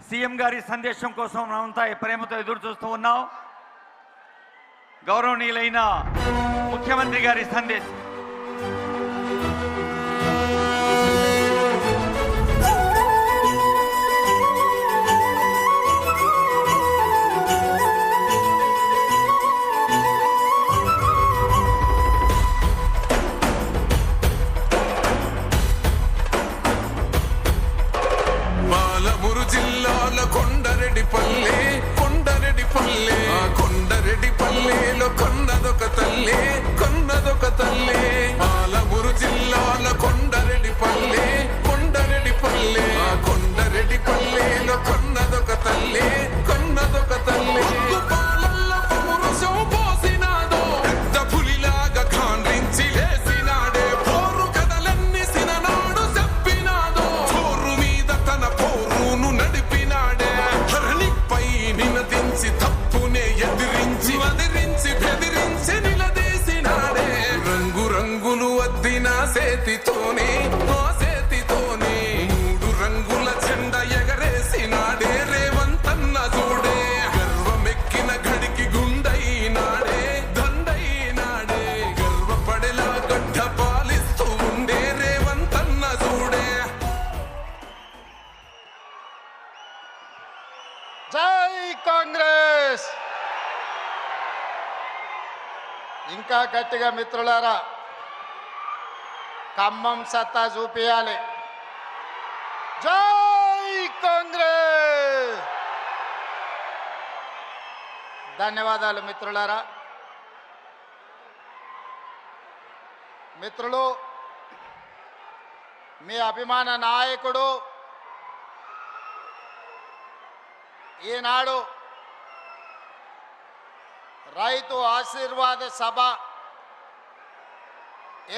CM గారి సందేశం కోసం మనమంతా ప్రేమతో ఎదురు చూస్తూ ఉన్నాం. గౌరవనీయులైన ముఖ్యమంత్రి గారి సందేశం. కొండరెడ్డిపల్లెలో కొన్నదొక తల్లే పాలమూరు జిల్లాల కొండరెడ్డిపల్లె కొండరెడ్డిపల్లెలో కొన్నదొక తల్లే పాలల్లో పౌరుషం పోసినాదో పెద్ద పులిలాగా ఖాండ్రించి లేసినాడే పోరు కథలన్నీ సిననాడు చెప్పినాదో పోరు మీద తన పోరును నడిపినాడే ధరణిపై నినదించి తప్పునే ఎదిరించి బెదిరించి నిలదీసినాడే రంగులు అద్దిన సేతితోనే మూడు రంగుల జెండా ఎగరేసినాడే రేవంతన్న చూడే గర్వమెక్కిన గడికి గుండైనాడే దండైనాడే గర్వపడేలా గడ్డ పాలిస్తూ ఉండే రేవంతన్న చూడే. జై కాంగ్రెస్. ఇంకా గట్టిగా మిత్రులారా, ఖమ్మం సత్తా చూపియాలి. జై కాంగ్రెస్. ధన్యవాదాలు మిత్రులారా. మిత్రులు, మీ అభిమాన నాయకుడు ఈనాడు రైతు ఆశీర్వాద సభ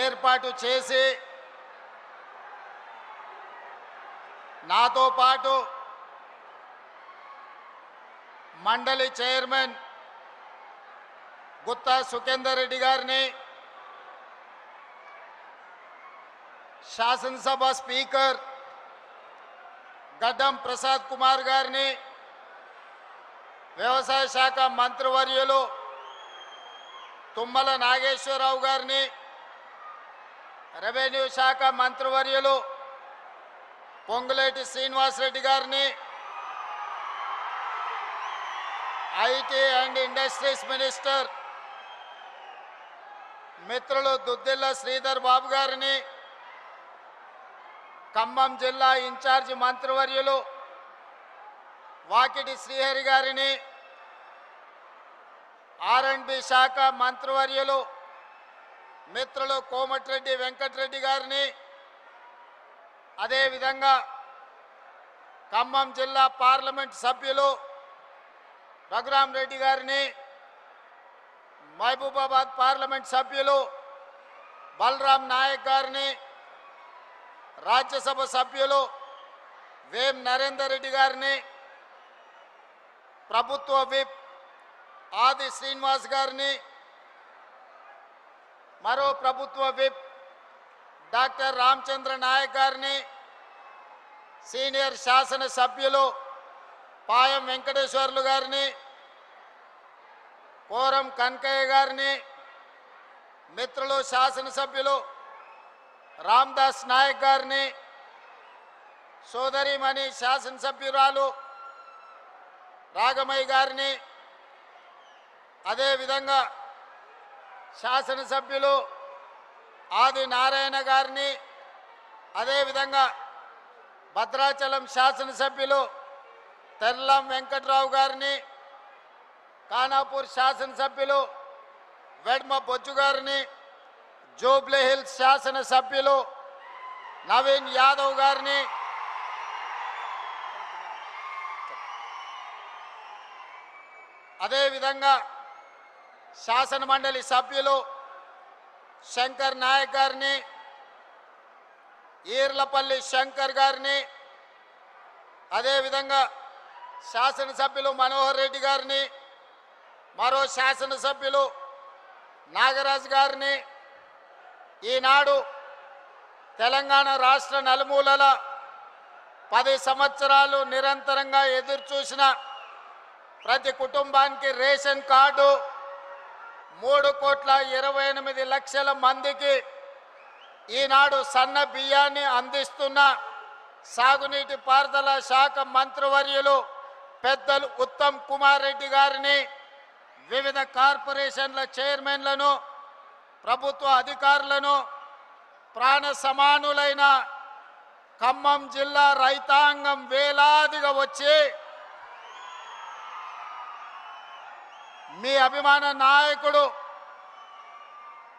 ఏర్పాటు చేసి నాతో పాటు మండలి చైర్మన్ గుత్తా సుఖేందర్ రెడ్డి గారిని, శాసనసభ స్పీకర్ గడ్డం ప్రసాద్ కుమార్ గారిని, వ్యవసాయ శాఖ మంత్రివర్యులు తుమ్మల నాగేశ్వరరావు గారిని, రెవెన్యూ శాఖ మంత్రివర్యులు పొంగులేటి శ్రీనివాసరెడ్డి గారిని, ఐటీ అండ్ ఇండస్ట్రీస్ మినిస్టర్ మిత్రులు దుద్దిల్ల శ్రీధర్ బాబు గారిని, ఖమ్మం జిల్లా ఇన్ఛార్జి మంత్రివర్యులు వాకిటి శ్రీహరి గారిని, R&B శాఖ మంత్రివర్యులు మిత్రులు కోమటిరెడ్డి వెంకటరెడ్డి గారిని, అదేవిధంగా ఖమ్మం జిల్లా పార్లమెంట్ సభ్యులు రఘురామ్ రెడ్డి గారిని, మహబూబాబాద్ పార్లమెంట్ సభ్యులు బలరాం నాయక్ గారిని, రాజ్యసభ సభ్యులు వేం నరేందర్ రెడ్డి గారిని, ప్రభుత్వ విప్ ఆది శ్రీనివాస్ గారిని, మరో ప్రభుత్వ విప్ డాక్టర్ రామచంద్ర నాయక్ గారిని, సీనియర్ శాసన సభ్యులు పాయం వెంకటేశ్వర్లు గారిని, కోరం కనకయ్య గారిని, మిత్రులు శాసనసభ్యులు రామ్దాస్ నాయక్ గారిని, సోదరిమణి శాసనసభ్యురాలు రాగమయ్య గారిని, అదేవిధంగా శాసనసభ్యులు ఆది నారాయణ గారిని, అదేవిధంగా భద్రాచలం శాసనసభ్యులు తెల్లం వెంకట్రావు గారిని, ఖానాపూర్ శాసనసభ్యులు వెడ్మ బొజ్జు గారిని, జూబ్లీ హిల్స్ శాసనసభ్యులు నవీన్ యాదవ్ గారిని, అదేవిధంగా శాసన మండలి సభ్యులు శంకర్ నాయక్ గారిని, ఈర్లపల్లి శంకర్ గారిని, అదేవిధంగా శాసనసభ్యులు మనోహర్ రెడ్డి గారిని, మరో శాసనసభ్యులు నాగరాజ్ గారిని, ఈనాడు తెలంగాణ రాష్ట్ర నలుమూలల 10 సంవత్సరాలు నిరంతరంగా ఎదురు చూసిన ప్రతి కుటుంబానికి రేషన్ కార్డు 3,28,00,000 మందికి ఈనాడు సన్న బియ్యాన్ని అందిస్తున్న సాగునీటి పారుదల శాఖ మంత్రివర్యులు పెద్దలు ఉత్తమ్ కుమార్ రెడ్డి గారిని, వివిధ కార్పొరేషన్ల చైర్మన్లను, ప్రభుత్వ అధికారులను, ప్రాణ సమానులైన ఖమ్మం జిల్లా రైతాంగం వేలాదిగా వచ్చి మీ అభిమాన నాయకుడు,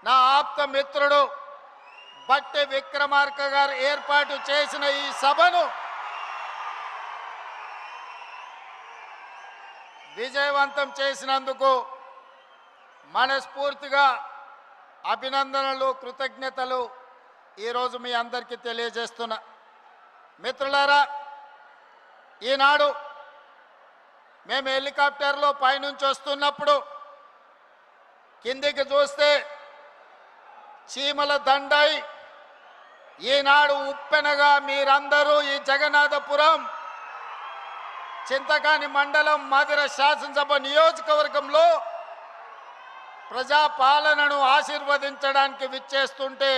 నా ఆప్త మిత్రుడు బట్టి విక్రమార్క గారు ఏర్పాటు చేసిన ఈ సభను విజయవంతం చేసినందుకు మనస్ఫూర్తిగా అభినందనలు, కృతజ్ఞతలు ఈరోజు మీ అందరికీ తెలియజేస్తున్నా. మిత్రులారా, ఈనాడు మేము హెలికాప్టర్లో పైనుంచి వస్తున్నప్పుడు కిందికి చూస్తే చీమల దండై ఈనాడు ఉప్పెనగా మీరందరూ ఈ జగన్నాథపురం చింతకాని మండలం మధిర శాసనసభ నియోజకవర్గంలో ప్రజాపాలనను ఆశీర్వదించడానికి విచ్చేస్తుంటే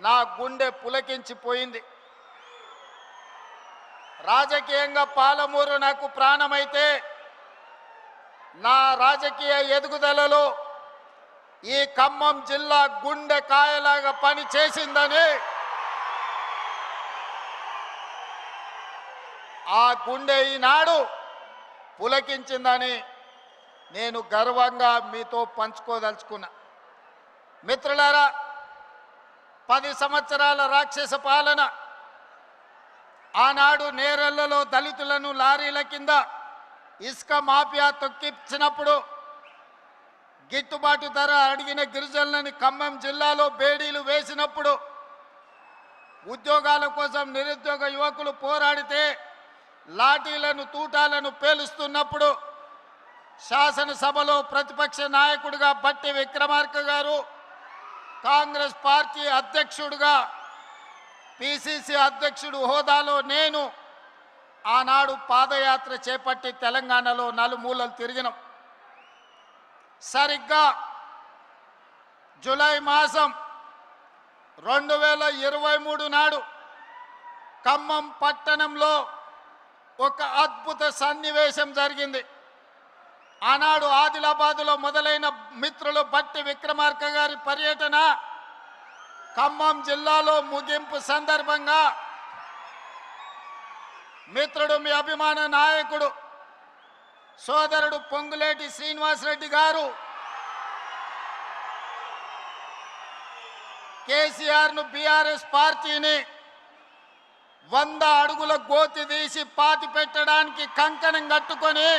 నా గుండె పులకించిపోయింది. రాజకీయంగా పాలమూరు నాకు ప్రాణమైతే నా రాజకీయ ఎదుగుదలలో ఈ ఖమ్మం జిల్లా గుండె కాయలాగా పని చేసిందని, ఆ గుండె ఈనాడు పులకించిందని నేను గర్వంగా మీతో పంచుకోదలుచుకున్నా. మిత్రులారా, 10 సంవత్సరాల రాక్షస పాలన, ఆనాడు నేరెళ్లలో దళితులను లారీల కింద ఇసుక మాఫియా తొక్కించినప్పుడు గిట్టుబాటు ధర అడిగిన గిరిజనులని ఖమ్మం జిల్లాలో బేడీలు వేసినప్పుడు, ఉద్యోగాల కోసం నిరుద్యోగ యువకులు పోరాడితే లాఠీలను తూటాలను పేలుస్తున్నప్పుడు శాసనసభలో ప్రతిపక్ష నాయకుడిగా బట్టి విక్రమార్క గారు, కాంగ్రెస్ పార్టీ అధ్యక్షుడిగా పిసిసి అధ్యక్షుడు హోదాలో నేను ఆనాడు పాదయాత్ర చేపట్టి తెలంగాణలో నలుమూలలు తిరిగినాం. సరిగ్గా జూలై మాసం 2023 నాడు ఖమ్మం పట్టణంలో ఒక అద్భుత సన్నివేశం జరిగింది. ఆనాడు ఆదిలాబాదులో మొదలైన మిత్రులు బట్టి విక్రమార్క గారి పర్యటన ఖమ్మం జిల్లాలో ముగింపు సందర్భంగా మిత్రుడు, మీ అభిమాన నాయకుడు సోదరుడు పొంగులేటి శ్రీనివాసరెడ్డి గారు కేసీఆర్ను, బీఆర్ఎస్ పార్టీని 100 అడుగుల గోతి తీసి పాతి పెట్టడానికి కంకణం కట్టుకొని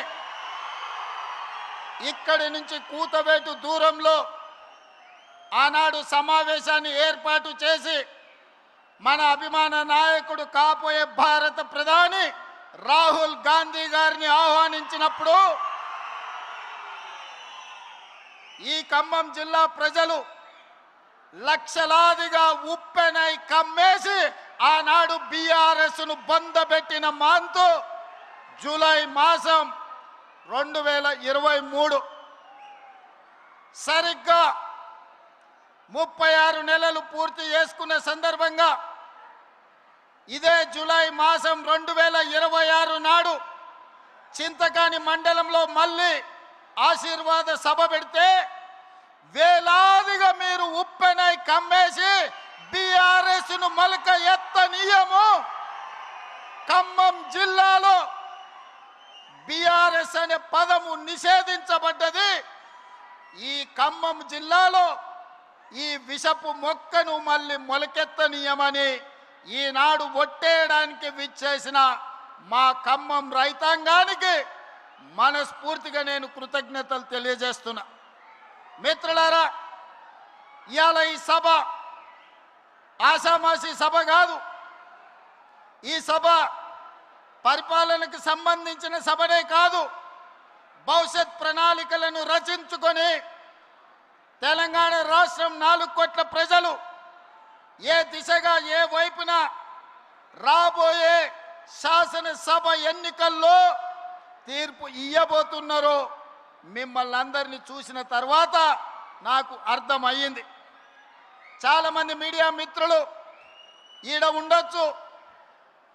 ఇక్కడి నుంచి కూతవేటు దూరంలో ఆనాడు సమావేశాన్ని ఏర్పాటు చేసి మన అభిమాన నాయకుడు, కాబోయే భారత ప్రధాని రాహుల్ గాంధీ గారిని ఆహ్వానించినప్పుడు ఈ ఖమ్మం జిల్లా ప్రజలు లక్షలాదిగా ఉప్పెనై కమ్మేసి ఆనాడు బీఆర్ఎస్ను బందబెట్టిన మాంతు జూలై మాసం 2023 సరిగ్గా 36 నెలలు పూర్తి చేసుకున్న సందర్భంగా ఇదే జూలై మాసం 2026 నాడు చింతకాని మండలంలో మళ్ళీ ఆశీర్వాద సభ పెడితే వేలాదిగా మీరు ఉప్పెనై కమ్మేసి బీఆర్ఎస్ను మొలక ఎత్తనీయము. ఖమ్మం జిల్లాలో బీఆర్ఎస్ అనే పదము నిషేధించబడ్డది. ఈ ఖమ్మం జిల్లాలో ఈ విషపు మొక్కను మళ్ళీ మొలకెత్తనీయమని ఈనాడు ఒట్టేయడానికి విచ్చేసిన మా ఖమ్మం రైతాంగానికి మనస్ఫూర్తిగా నేను కృతజ్ఞతలు తెలియజేస్తున్నా. మిత్రులారా, ఇవాళ ఈ సభ ఆషామాషి సభ కాదు. ఈ సభ పరిపాలనకు సంబంధించిన సభనే కాదు, భవిష్యత్ ప్రణాళికలను రచించుకొని తెలంగాణ రాష్ట్రం 4 కోట్ల ప్రజలు ఏ దిశగా, ఏ వైపున రాబోయే శాసనసభ ఎన్నికల్లో తీర్పు ఇయ్యబోతున్నారో మిమ్మల్ని అందరినీ చూసిన తర్వాత నాకు అర్థమయ్యింది. చాలామంది మీడియా మిత్రులు ఈడ ఉండొచ్చు,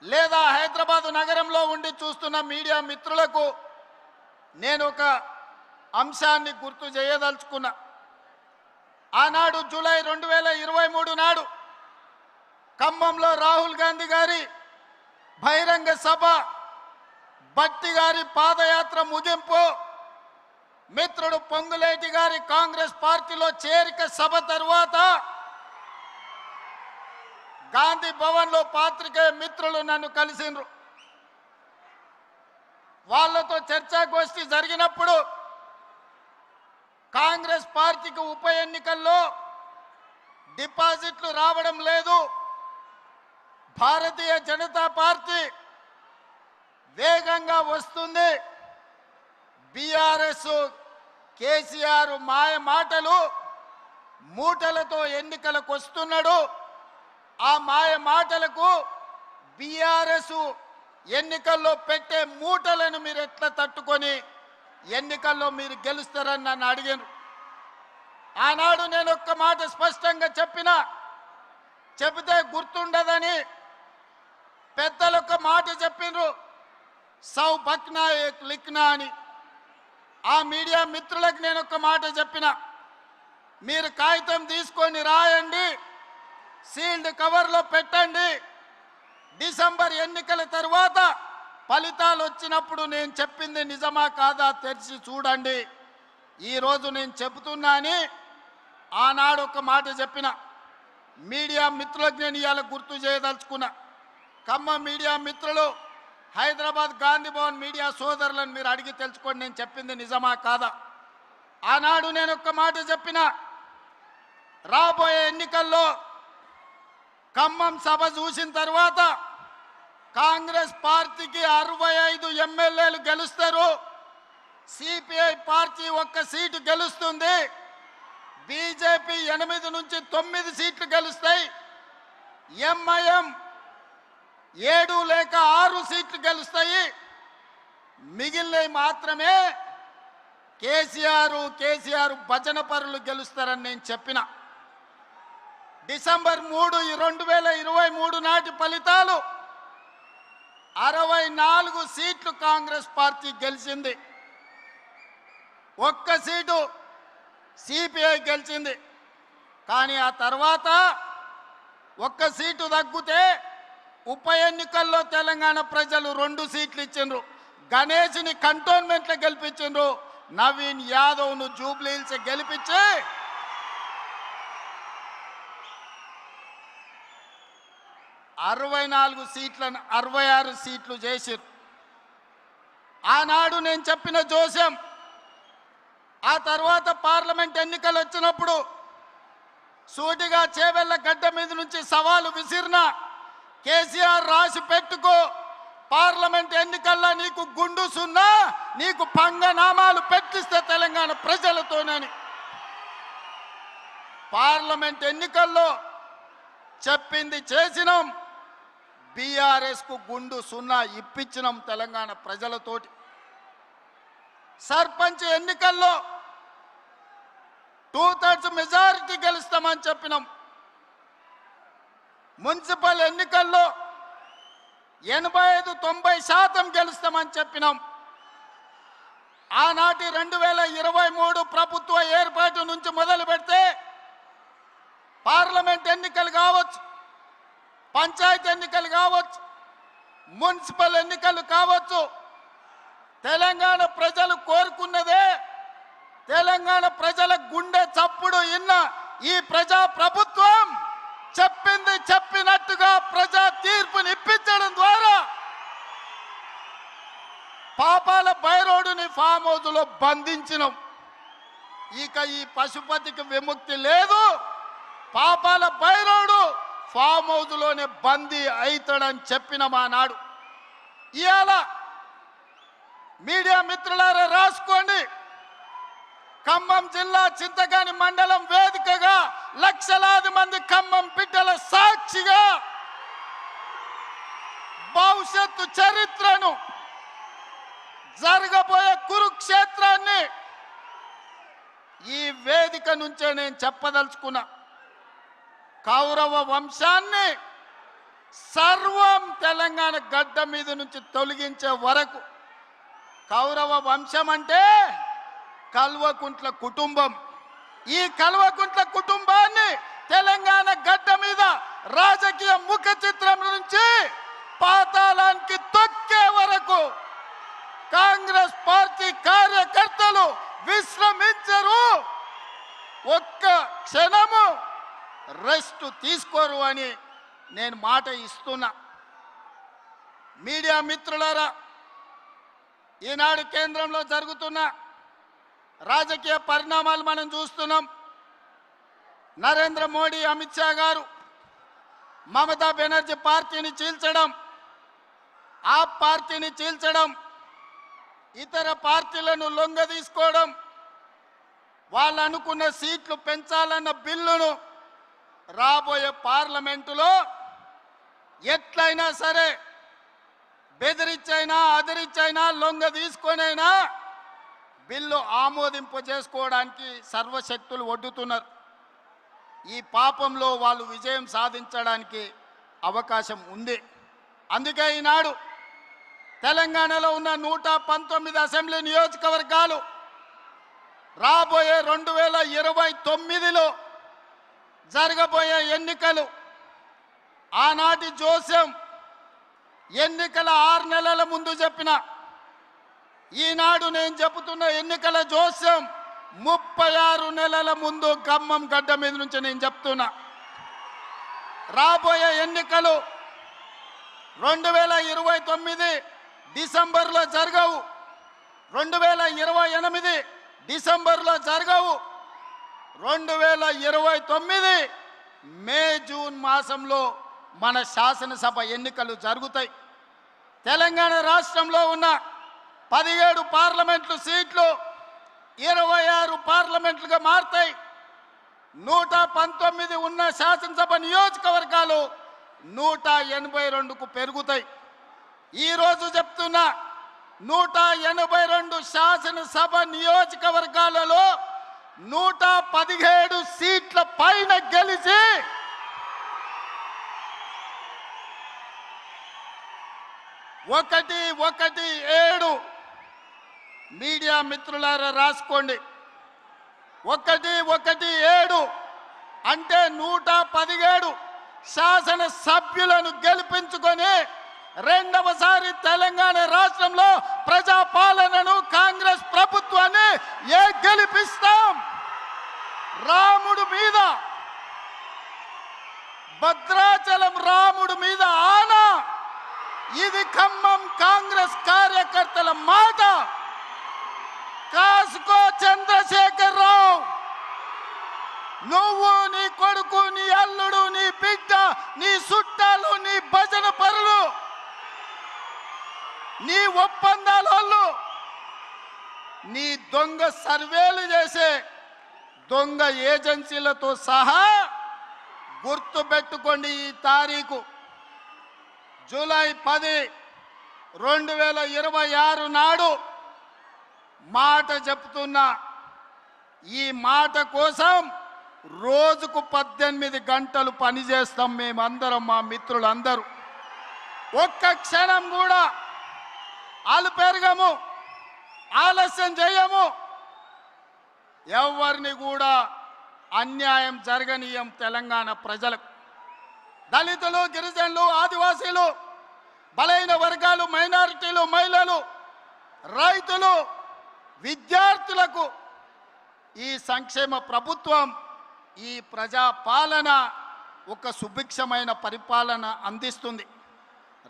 లేదా హైదరాబాదు నగరంలో ఉండి చూస్తున్న మీడియా మిత్రులకు నేను ఒక అంశాన్ని గుర్తు చేయదలుచుకున్నా. ఆనాడు జూలై 2023 నాడు ఖమ్మంలో రాహుల్ గాంధీ గారి బహిరంగ సభ, భట్టి గారి పాదయాత్ర ముగింపు, మిత్రుడు పొంగులేటి గారి కాంగ్రెస్ పార్టీలో చేరిక సభ తరువాత గాంధీ భవన్లో పాత్రికేయ మిత్రులు నన్ను కలిసిండ్రు. వాళ్ళతో చర్చాగోష్ఠి జరిగినప్పుడు కాంగ్రెస్ పార్టీకి ఉప ఎన్నికల్లో డిపాజిట్లు రావడం లేదు, భారతీయ జనతా పార్టీ వేగంగా వస్తుంది, బీఆర్ఎస్ కేసీఆర్ మాయ మాటలు మూటలతో ఎన్నికలకు వస్తున్నాడు, ఆ మాయ మాటలకు బీఆర్ఎస్ ఎన్నికల్లో పెట్టే మూటలను మీరు ఎట్లా తట్టుకొని ఎన్నికల్లో మీరు గెలుస్తారని నన్ను అడిగారు. ఆనాడు నేను ఒక్క మాట స్పష్టంగా చెబితే గుర్తుండదని పెద్దలు ఒక మాట చెప్పిండ్రు, సౌ బక్నా ఏక్ లిఖ్నా అని. ఆ మీడియా మిత్రులకు నేను ఒక మాట చెప్పిన, మీరు కాగితం తీసుకొని రాయండి, సీల్డ్ కవర్లో పెట్టండి, డిసెంబర్ ఎన్నికల తర్వాత ఫలితాలు వచ్చినప్పుడు నేను చెప్పింది నిజమా కాదా తెరిచి చూడండి. ఈరోజు నేను చెబుతున్నా అని ఆనాడు ఒక మాట చెప్పిన. మీడియా మిత్రులకు నేను ఇవాళ గుర్తు చేయదలుచుకున్నా. ఖమ్మం మీడియా మిత్రులు, హైదరాబాద్ గాంధీ భవన్ మీడియా సోదరులను మీరు అడిగి తెలుసుకోండి నేను చెప్పింది నిజమా కాదా. ఆనాడు నేను ఒక్క మాట చెప్పిన, రాబోయే ఎన్నికల్లో ఖమ్మం సభ చూసిన తర్వాత కాంగ్రెస్ పార్టీకి 65 ఎమ్మెల్యేలు గెలుస్తారు, సిపిఐ పార్టీ 1 సీటు గెలుస్తుంది, బీజేపీ 8 నుంచి 9 సీట్లు గెలుస్తాయి, ఎంఐఎం 7 లేక 6 సీట్లు గెలుస్తాయి, మిగిలినవి మాత్రమే కేసీఆర్ భజన పరులు గెలుస్తారని నేను చెప్పిన. డిసెంబర్ 3, 2023 నాటి ఫలితాలు 64 సీట్లు కాంగ్రెస్ పార్టీ గెలిచింది, 1 సీటు సిపిఐ గెలిచింది. కానీ ఆ తర్వాత 1 సీటు తగ్గితే ఉప ఎన్నికల్లో తెలంగాణ ప్రజలు 2 సీట్లు ఇచ్చిండ్రు. గణేష్ని కంటోన్మెంట్లో గెలిపించిండ్రు, నవీన్ యాదవ్ను జూబ్లీహిల్స్ గెలిపించి 64 సీట్లను 66 సీట్లు చేసిరు. ఆనాడు నేను చెప్పిన జోస్యం, ఆ తర్వాత పార్లమెంట్ ఎన్నికలు వచ్చినప్పుడు సూటిగా చేవెళ్ళ గడ్డ మీద నుంచి సవాలు విసిరిన, కేసీఆర్ రాసి పెట్టుకో, పార్లమెంట్ ఎన్నికల్లో నీకు గుండు సున్నా, నీకు పంగనామాలు పెట్టిస్తే తెలంగాణ ప్రజలతోనని. పార్లమెంట్ ఎన్నికల్లో చెప్పింది చేసినాం, బీఆర్ఎస్కు గుండు సున్నా ఇప్పించినాం తెలంగాణ ప్రజలతోటి. సర్పంచ్ ఎన్నికల్లో 2/3 మెజారిటీ గెలుస్తామని చెప్పినాం. మున్సిపల్ ఎన్నికల్లో 85-90% గెలుస్తామని చెప్పినాం. ఆనాటి 2023 ప్రభుత్వ ఏర్పాటు నుంచి మొదలు పెడితే పార్లమెంట్ ఎన్నికలు కావచ్చు, పంచాయతీ ఎన్నికలు కావచ్చు, మున్సిపల్ ఎన్నికలు కావచ్చు, తెలంగాణ ప్రజలు కోరుకున్నదే, తెలంగాణ ప్రజల గుండె చప్పుడు ఇన్న ఈ ప్రజా ప్రభుత్వం చెప్పింది చెప్పినట్టుగా ప్రజా తీర్పుని ఇప్పించడం ద్వారా పాపాల బైరోడుని ఫామ్ హౌస్లో బంధించినాం. ఇక ఈ పశుపతికి విముక్తి లేదు, పాపాల బైరోడు ఫామ్ హౌస్లోనే బందీ అవుతాడని చెప్పిన మా నాడు. ఇవాళ మీడియా మిత్రులారా రాసుకోండి, ఖమ్మం జిల్లా చింతకాని మండలం వేదికగా లక్షలాది మంది ఖమ్మం బిడ్డల సాక్షిగా భవిష్యత్తు చరిత్రను, జరగబోయే కురుక్షేత్రాన్ని ఈ వేదిక నుంచే నేను చెప్పదలుచుకున్నా. కౌరవ వంశాన్ని సర్వం తెలంగాణ గడ్డ మీద నుంచి తొలగించే వరకు, కౌరవ వంశం అంటే కల్వకుంట్ల కుటుంబం, ఈ కల్వకుంట్ల కుటుంబాన్ని తెలంగాణ గడ్డ మీద రాజకీయ ముఖ చిత్రం నుంచి పాతాళానికి తొక్కే వరకు కాంగ్రెస్ పార్టీ కార్యకర్తలు విశ్రమించరు, ఒక్క క్షణము రెస్ట్ తీసుకోరు అని నేను మాట ఇస్తున్నా. మీడియా మిత్రులారా, ఈనాడు కేంద్రంలో జరుగుతున్న రాజకీయ పరిణామాలు మనం చూస్తున్నాం. నరేంద్ర మోడీ, అమిత్ షా గారు మమతా బెనర్జీ పార్టీని చీల్చడం, ఆ పార్టీని చీల్చడం, ఇతర పార్టీలను లొంగదీసుకోవడం, వాళ్ళు అనుకున్న సీట్లు పెంచాలన్న బిల్లును రాబోయే పార్లమెంటులో ఎట్లయినా సరే బెదిరించైనా అదిరించైనా లొంగ తీసుకొనైనా బిల్లు ఆమోదింపు చేసుకోవడానికి సర్వశక్తులు ఒడ్డుతున్నారు. ఈ పాపంలో వాళ్ళు విజయం సాధించడానికి అవకాశం ఉంది. అందుకే ఈనాడు తెలంగాణలో ఉన్న 119 అసెంబ్లీ నియోజకవర్గాలు రాబోయే 2029లో జరగబోయే ఎన్నికలు, ఆనాటి జోస్యం ఎన్నికల 6 నెలల ముందు చెప్పిన, ఈనాడు నేను చెబుతున్న ఎన్నికల జోస్యం 36 నెలల ముందు ఖమ్మం గడ్డ మీద నుంచి నేను చెప్తున్నా. రాబోయే ఎన్నికలు 2029 డిసెంబర్లో జరగవు, 2028 డిసెంబర్లో జరగవు, 2029 మే జూన్ మాసంలో మన శాసనసభ ఎన్నికలు జరుగుతాయి. తెలంగాణ రాష్ట్రంలో ఉన్న 17 పార్లమెంట్లు సీట్లు 26 పార్లమెంట్లుగా మారుతాయి. 119 ఉన్న శాసనసభ నియోజకవర్గాలు 182కు పెరుగుతాయి. ఈరోజు చెప్తున్నా, 182 శాసనసభ నియోజకవర్గాలలో 117 సీట్ల పైన గెలిచి 117 మీడియా మిత్రులారా రాసుకోండి. 117 అంటే 117 శాసన సభ్యులను గెలిపించుకొని రెండవసారి తెలంగాణ రాష్ట్రంలో ప్రజాపాలనను, కాంగ్రెస్ ప్రభుత్వాన్ని గెలిపిస్తాం. రాముడు మీద, భద్రాచలం రాముడు మీద ఆనా, ఇది ఖమ్మం కాంగ్రెస్ కార్యకర్తల మాట. కాసుకో చంద్రశేఖర్ రావు, నువ్వు, నీ కొడుకు, నీ అల్లుడు, నీ బిడ్డ, నీ చుట్టాలు, నీ భజన పరులు, నీ ఒప్పందాలు, నీ దొంగ సర్వేలు చేసే దొంగ ఏజెన్సీలతో సహా గుర్తు పెట్టుకోండి. ఈ తారీఖు జూలై 10, 2026 నాడు మాట చెప్తున్నా. ఈ మాట కోసం రోజుకు 18 గంటలు పనిచేస్తాం మేమందరం, మా మిత్రులందరూ. ఒక్క క్షణం కూడా ఆలుపెరగము, ఆలస్యం చేయము, ఎవరిని కూడా అన్యాయం జరగనీయం. తెలంగాణ ప్రజలకు, దళితులు, గిరిజనులు, ఆదివాసీలు, బలైన వర్గాలు, మైనారిటీలు, మహిళలు, రైతులు, విద్యార్థులకు ఈ సంక్షేమ ప్రభుత్వం, ఈ ప్రజాపాలన ఒక సుభిక్షమైన పరిపాలన అందిస్తుంది,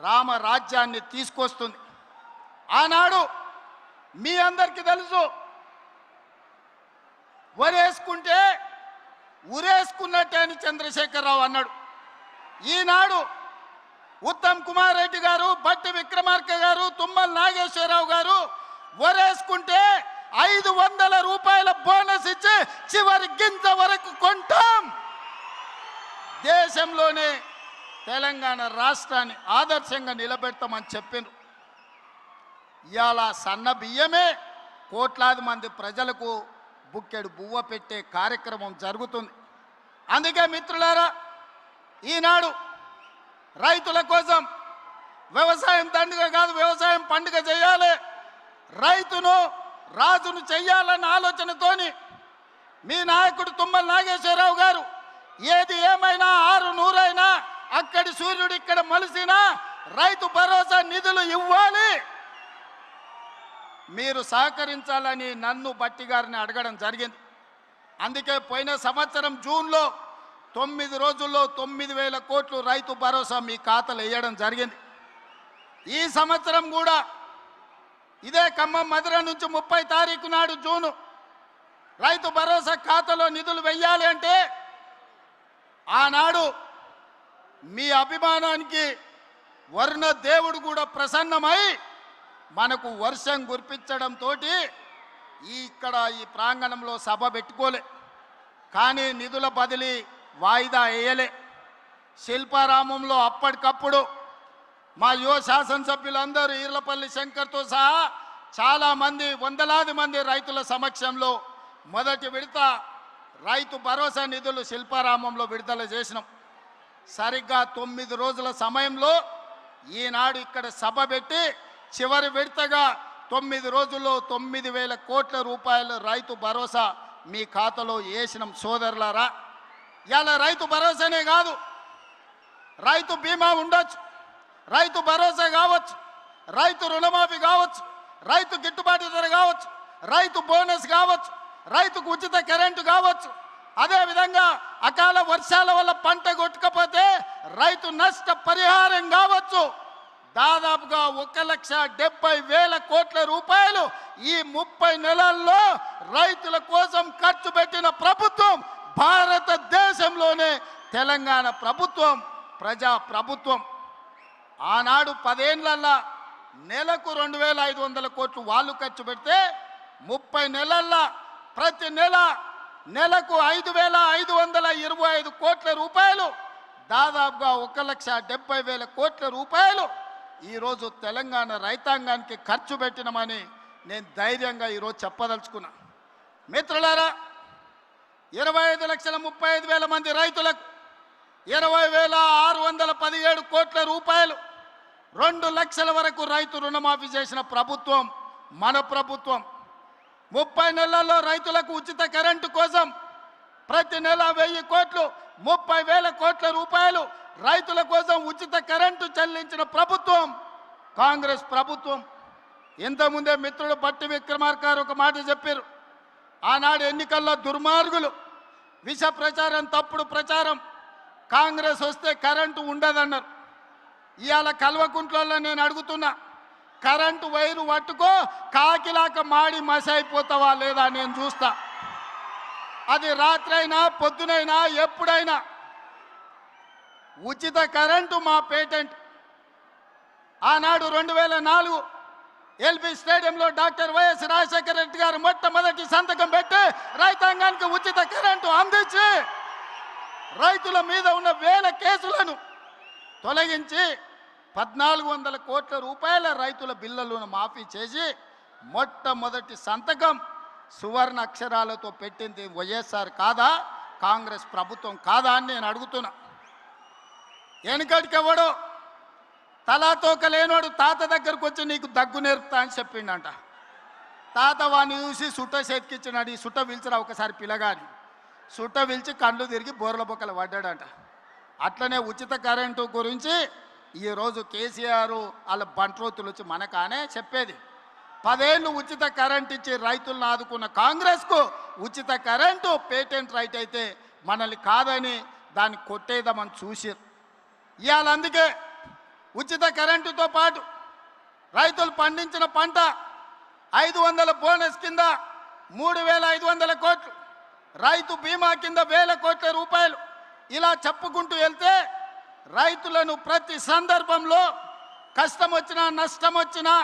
రామరాజ్యాన్ని తీసుకొస్తుంది. ఆనాడు మీ అందరికీ తెలుసు, వరేసుకుంటే ఉరేసుకున్నట్టే అని చంద్రశేఖరరావు అన్నాడు. ఈనాడు ఉత్తమ్ కుమార్ రెడ్డి గారు, బట్టి విక్రమార్క గారు, తుమ్మల నాగేశ్వరరావు గారు వరేసుకుంటే 500 రూపాయల బోనస్ ఇచ్చి చివరి గింజ వరకు కొంటాం. దేశంలోనే తెలంగాణ రాష్ట్రాన్ని ఆదర్శంగా నిలబెడతామని చెప్పిండ్రు. ఇవాళ సన్న బియ్యమే కోట్లాది మంది ప్రజలకు బుక్కెడు బువ్వ పెట్టే కార్యక్రమం జరుగుతుంది. అందుకే మిత్రులారా, ఈనాడు రైతుల కోసం వ్యవసాయం దండుగ కాదు, వ్యవసాయం పండుగ చేయాలి, రైతును రాజును చెయ్యాలన్న ఆలోచనతోని మీ నాయకుడు తుమ్మల నాగేశ్వరరావు గారు ఏది ఏమైనా 600 అక్కడి సూర్యుడు ఇక్కడ మలిసినా రైతు భరోసా నిధులు ఇవ్వాలి, మీరు సహకరించాలని నన్ను బట్టి గారిని అడగడం జరిగింది. అందుకే పోయిన సంవత్సరం జూన్లో 9 రోజుల్లో 9,000 కోట్లు రైతు భరోసా మీ ఖాతాలో వేయడం జరిగింది. ఈ సంవత్సరం కూడా ఇదే ఖమ్మం మధుర నుంచి 30 తారీఖు నాడు జూను రైతు భరోసా ఖాతాలో నిధులు వెయ్యాలి అంటే ఆనాడు మీ అభిమానానికి వర్ణ దేవుడు కూడా ప్రసన్నమై మనకు వర్షం కురిపించడంతో ఇక్కడ ఈ ప్రాంగణంలో సభ పెట్టుకోలే, కానీ నిధుల బదిలీ వాయిదా వేయలే. శిల్పారామంలో అప్పటికప్పుడు మా యువ శాసనసభ్యులందరూ ఈర్లపల్లి శంకర్తో సహా చాలామంది వందలాది మంది రైతుల సమక్షంలో మొదటి విడత రైతు భరోసా నిధులు శిల్పారామంలో విడుదల చేసినాం. సరిగ్గా 9 రోజుల సమయంలో ఈనాడు ఇక్కడ సభ పెట్టి చివరి విడతగా 9 రోజుల్లో 9,000 కోట్ల రూపాయల రైతు భరోసా మీ ఖాతాలో వేసినాం. సోదరులారా, ఇవాళ రైతు భరోసానే కాదు, రైతు బీమా ఉండొచ్చు, రైతు భరోసా కావచ్చు, రైతు రుణమాఫీ కావచ్చు, రైతు గిట్టుబాటు ధర కావచ్చు, రైతు బోనస్ కావచ్చు, రైతుకు ఉచిత కరెంటు కావచ్చు, అదేవిధంగా అకాల వర్షాల వల్ల పంట కొట్టుకపోతే రైతు నష్ట పరిహారం కావచ్చు. దాదాపుగా 1,70,000 కోట్ల రూపాయలు ఈ 30 నెలల్లో రైతుల కోసం ఖర్చు పెట్టిన ప్రభుత్వం భారతదేశంలోనే తెలంగాణ ప్రభుత్వం, ప్రజా ప్రభుత్వం. ఆనాడు 10 ఏళ్లలో నెలకు 2,500 కోట్లు వాళ్ళు ఖర్చు పెడితే 30 నెలల్లో ప్రతి నెలకు 5,525 కోట్ల రూపాయలు, దాదాపుగా 1,70,000 కోట్ల రూపాయలు ఈరోజు తెలంగాణ రైతాంగానికి ఖర్చు పెట్టినమని నేను ధైర్యంగా ఈరోజు చెప్పదలుచుకున్నా. మిత్రులారా, 25,35,000 మంది రైతులకు 20,617 కోట్ల రూపాయలు, 2 లక్షల వరకు రైతు రుణమాఫీ చేసిన ప్రభుత్వం మన ప్రభుత్వం. 30 నెలల్లో రైతులకు ఉచిత కరెంటు కోసం ప్రతి నెల 1,000 కోట్లు, 30,000 కోట్ల రూపాయలు రైతుల కోసం ఉచిత కరెంటు చెల్లించిన ప్రభుత్వం కాంగ్రెస్ ప్రభుత్వం. ఇంతకుముందే మిత్రుడు బట్టి విక్రమార్క గారు ఒక మాట చెప్పారు. ఆనాడు ఎన్నికల్లో దుర్మార్గులు విష ప్రచారం, తప్పుడు ప్రచారం, కాంగ్రెస్ వస్తే కరెంటు ఉండదన్నారు. ఇవాళ కల్వకుంట్లలో నేను అడుగుతున్నా, కరెంటు వైరు పట్టుకో కాకిలాక మాడి మసైపోతావా లేదా నేను చూస్తా. అది రాత్రైనా పొద్దునైనా ఎప్పుడైనా ఉచిత కరెంటు మా పేటెంట్. ఆనాడు 2004 ఎల్బీ స్టేడియంలో డాక్టర్ వైఎస్ రాజశేఖర రెడ్డి గారు మొట్టమొదటి సంతకం పెట్టి రైతాంగానికి ఉచిత కరెంటు అందించి రైతుల మీద ఉన్న 1000 కేసులను తొలగించి 1,400 కోట్ల రూపాయల రైతుల బిల్లులను మాఫీ చేసి మొట్టమొదటి సంతకం సువర్ణ అక్షరాలతో పెట్టింది వైఎస్ఆర్ కాదా, కాంగ్రెస్ ప్రభుత్వం కాదా అని నేను అడుగుతున్నా. వెనుకటికెవడో తలాతోక లేనోడు తాత దగ్గరకు వచ్చి నీకు దగ్గు నేర్పుతా అని చెప్పిండంట. తాత వాడిని చూసి సుట్ట చేతికిచ్చినాడు, ఈ సుట్ట పిలిచిరా ఒకసారి పిల్లగాని. సుట్ట పిలిచి కళ్ళు తిరిగి బోర్ల బొక్కలు పడ్డాడంట. అట్లనే ఉచిత కరెంటు గురించి ఈరోజు కేసీఆర్ వాళ్ళ బంట్రోతులు వచ్చి మనకానే చెప్పేది. 10 ఏళ్ళు ఉచిత కరెంట్ ఇచ్చి రైతులను ఆదుకున్న కాంగ్రెస్కు ఉచిత కరెంటు పేటెంట్ రైట్ అయితే మనల్ని కాదని దాన్ని కొట్టేద్దామని చూసారు. ఇవాళ అందుకే ఉచిత కరెంటుతో పాటు రైతులు పండించిన పంట 500 బోనస్ కింద 3,500 కోట్లు, రైతు బీమా కింద 1,000 కోట్ల రూపాయలు, ఇలా చెప్పుకుంటూ వెళ్తే రైతులను ప్రతి సందర్భంలో కష్టం వచ్చినా నష్టం వచ్చినా